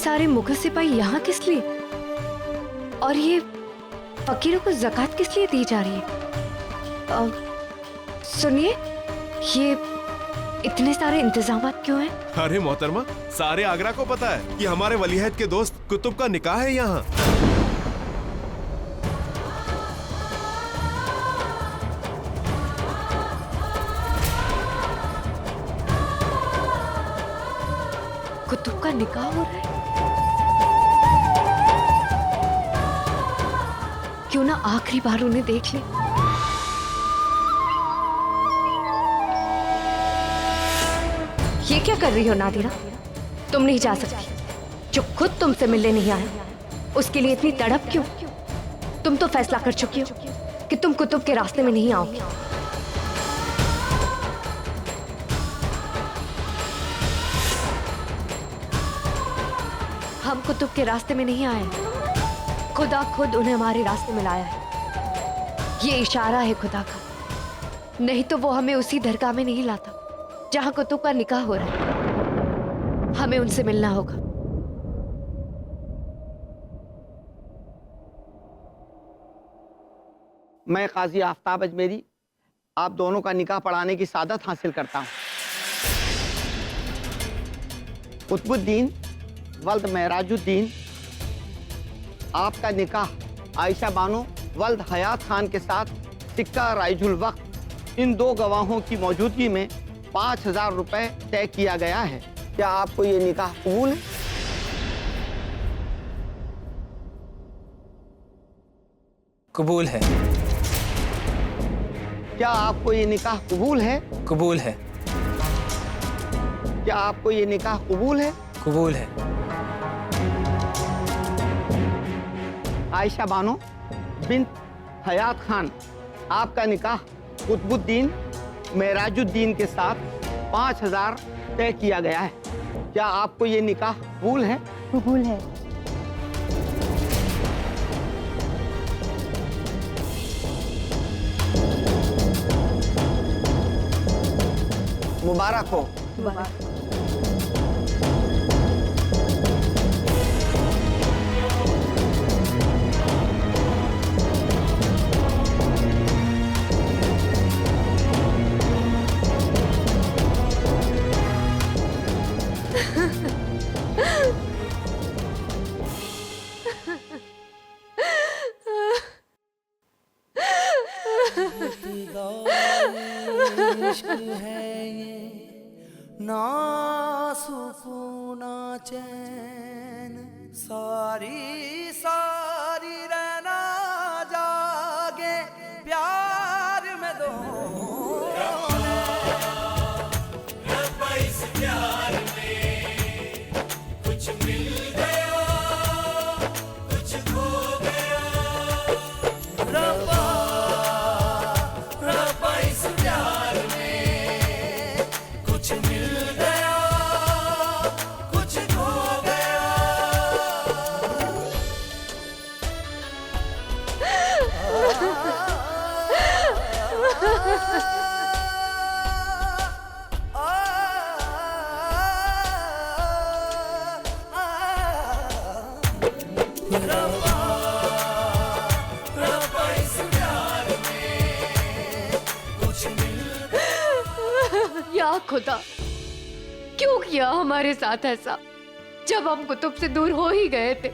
सारे मुगल सिपाही यहाँ किस लिए? और ये फकीरों को ज़कात किस लिए दी जा रही है? सुनिए, ये इतने सारे इंतजामात क्यों हैं? अरे मोहतरमा, सारे आगरा को पता है कि हमारे वलीअहद के दोस्त कुतुब का निकाह है यहाँ। कुतुब का निकाह हो रहा है? क्यों ना आखिरी बार उन्हें देख ले। ये क्या कर रही हो नादिरा? तुम नहीं जा सकती। जो खुद तुमसे मिलने नहीं आया, उसके लिए इतनी तड़प क्यों? तुम तो फैसला कर चुकी हो कि तुम कुतुब के रास्ते में नहीं आओगी। हम कुतुब के रास्ते में नहीं आए, खुदा खुद उन्हें हमारे रास्ते में लाया है। ये इशारा है खुदा का, नहीं तो वो हमें उसी दरगाह में नहीं लाता जहां कुतुब का निकाह हो रहा है। हमें उनसे मिलना होगा। मैं काजी आफ्ताब अजमेरी आप दोनों का निकाह पढ़ाने की सादत हासिल करता हूँ। कुतुबुद्दीन वल्द महराजुद्दीन, आपका निकाह आयशा बानो वल्द हयात खान के साथ सिक्का राइजुल वक्त इन दो गवाहों की मौजूदगी में 5000 रुपए तय किया गया है। क्या आपको ये निकाह कबूल है? कबूल है। क्या आपको ये निकाह कबूल है? कबूल है। क्या आपको ये निकाह कबूल है? कबूल है। आयशा बानो बिन हयात खान, आपका निकाह कुतुबुद्दीन महराजुद्दीन के साथ 5000 तय किया गया है। क्या आपको ये निकाह कबूल है? कबूल है। मुबारक हो। मुबारक। है ये ना सुकून ना चैन, सारी सारी रहना जागे प्यार में दो। इस प्यार में कुछ मिल गया, कुछ खो गया। रब्बा रब्बा इस प्यार में कुछ मिल गया, कुछ खो गया। या खुदा, क्यों किया हमारे साथ ऐसा? जब हम कुतुब से दूर हो ही गए थे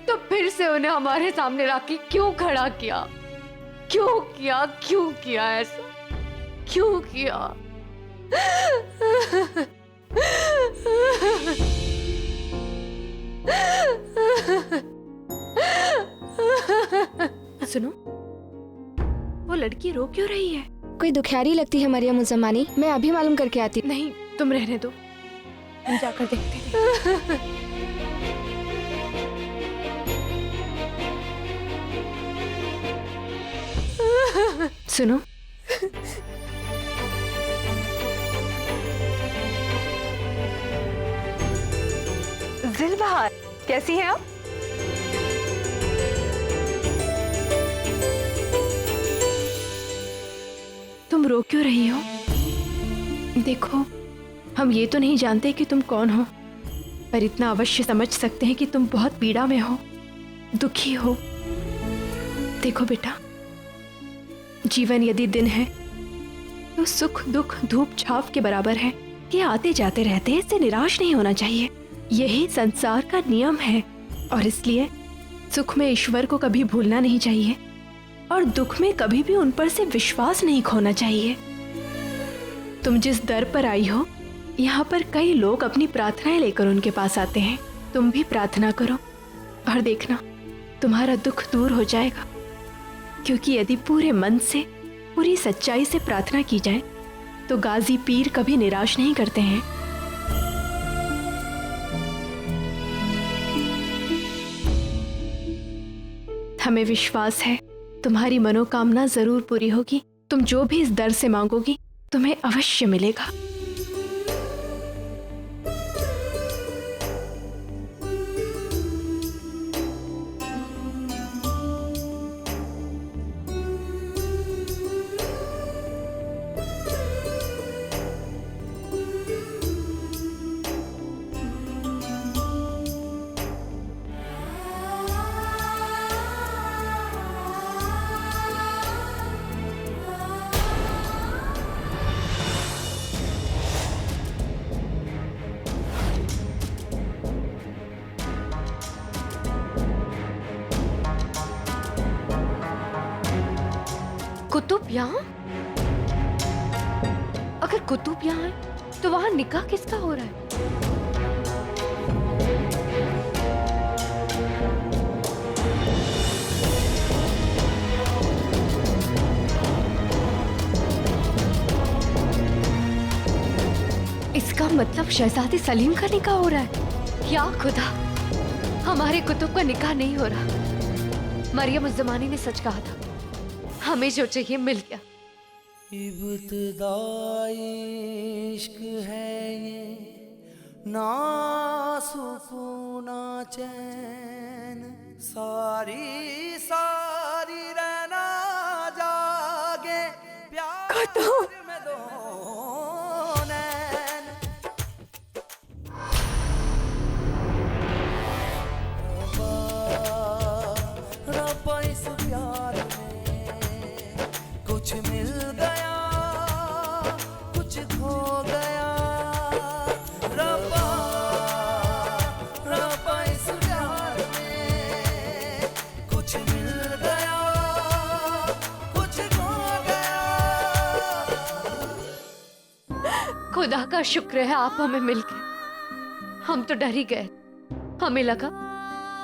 तो फिर से उन्हें हमारे सामने रखी क्यों खड़ा किया? क्यों किया? क्यों किया ऐसा? क्यों किया? सुनो, वो लड़की रो क्यों रही है? कोई दुखियारी लगती है मरियम मुज़म्मानी। मैं अभी मालूम करके आती। नहीं, तुम रहने दो, हम जाकर देखते हैं। सुनो, जिलबहार, कैसी हैं आप? तुम रो क्यों रही हो? देखो, हम ये तो नहीं जानते कि तुम कौन हो, पर इतना अवश्य समझ सकते हैं कि तुम बहुत पीड़ा में हो, दुखी हो। देखो बेटा, जीवन यदि दिन है तो सुख दुख धूप छाव के बराबर है कि आते जाते रहते हैं, इससे निराश नहीं होना चाहिए। यही संसार का नियम है और इसलिए सुख में ईश्वर को कभी भूलना नहीं चाहिए और दुख में कभी भी उन पर से विश्वास नहीं खोना चाहिए। तुम जिस दर पर आई हो, यहाँ पर कई लोग अपनी प्रार्थनाएं लेकर उनके पास आते हैं। तुम भी प्रार्थना करो और देखना तुम्हारा दुख दूर हो जाएगा, क्योंकि यदि पूरे मन से पूरी सच्चाई से प्रार्थना की जाए तो गाजी पीर कभी निराश नहीं करते हैं। हमें विश्वास है तुम्हारी मनोकामना जरूर पूरी होगी। तुम जो भी इस दर से मांगोगी तुम्हें अवश्य मिलेगा। कुतुब यहाँ? अगर कुतुब यहाँ है तो वहां निकाह किसका हो रहा है? इसका मतलब शहजादे सलीम का निकाह हो रहा है। या खुदा, हमारे कुतुब का निकाह नहीं हो रहा। मरियम उस जमाने ने सच कहा था, हमें जो चाहिए मिल गया। इब्तिदाई इश्क है ये, ना सुकून ना चैन, सारी सारी रहना जागे प्यार में दो नैन। रब्बा इस प्यार में कुछ मिल गया, कुछ खो गया। रब्बा रब्बा इस प्यार में कुछ मिल गया, कुछ खो गया। खुदा का शुक्र है आप हमें मिल गए। हम तो डर ही गए, हमें लगा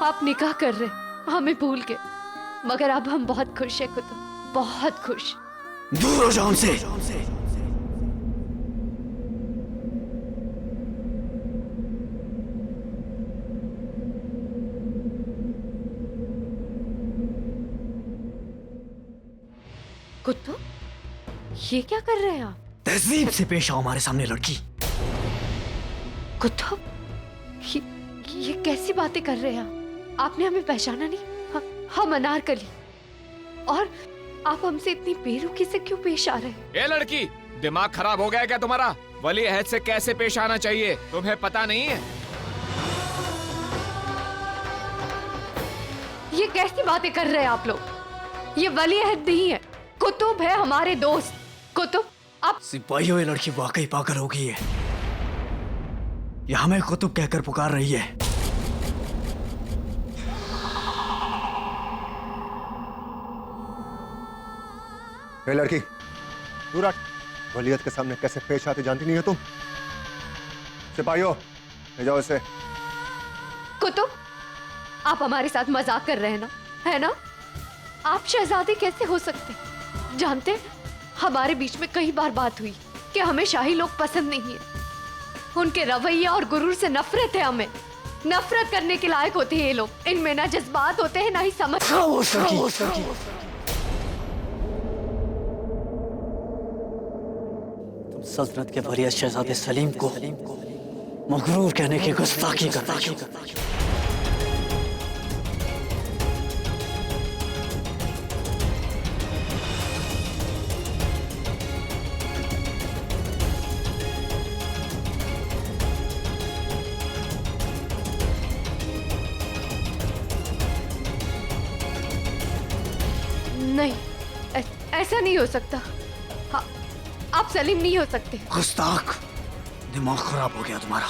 आप निकाह कर रहे, हमें भूल गए। मगर अब हम बहुत खुश हैं कुतुब, बहुत खुश। दूर हो जाओ हमसे। कुतुब, ये क्या कर रहे हैं आप? तहजीब से पेश आओ हमारे सामने लड़की। कुतुब, ये कैसी बातें कर रहे हैं आप? आपने हमें पहचाना नहीं? हम अनारकली, और आप हमसे इतनी बेरुखी से क्यों पेश आ रहे हैं? ए लड़की, दिमाग खराब हो गया क्या तुम्हारा? वली अहद से कैसे पेश आना चाहिए तुम्हें पता नहीं है? ये कैसी बातें कर रहे हैं आप लोग? ये वली अहद नहीं है, कुतुब है, हमारे दोस्त। कुतुब, आप सिपाहियों, ये लड़की वाकई पागल हो गई है। ये हमें कुतुब कहकर पुकार रही है। ए लड़की, दूर हट। वलीयत के सामने कैसे पेश आते जानती नहीं है तुम? सिपाहियों, ले जाओ इसे। कुतुब, आप हमारे साथ मजाक कर रहे हैं ना? है ना? आप शहजादे कैसे हो सकते? जानते हैं, हमारे बीच में कई बार बात हुई कि हमें शाही लोग पसंद नहीं है। उनके रवैये और गुरूर से नफरत है हमें। नफरत करने के लायक होते हैं ये लोग। इनमें ना जज्बात होते हैं ना ही समझ। तुम सल्तनत के वली शहजादे सलीम को मगरूर कहने की गुस्ताखी कर रही हो। नहीं, ऐसा नहीं हो सकता। हाँ, आप सलीम नहीं हो सकते। गुस्ताख, दिमाग खराब हो गया तुम्हारा।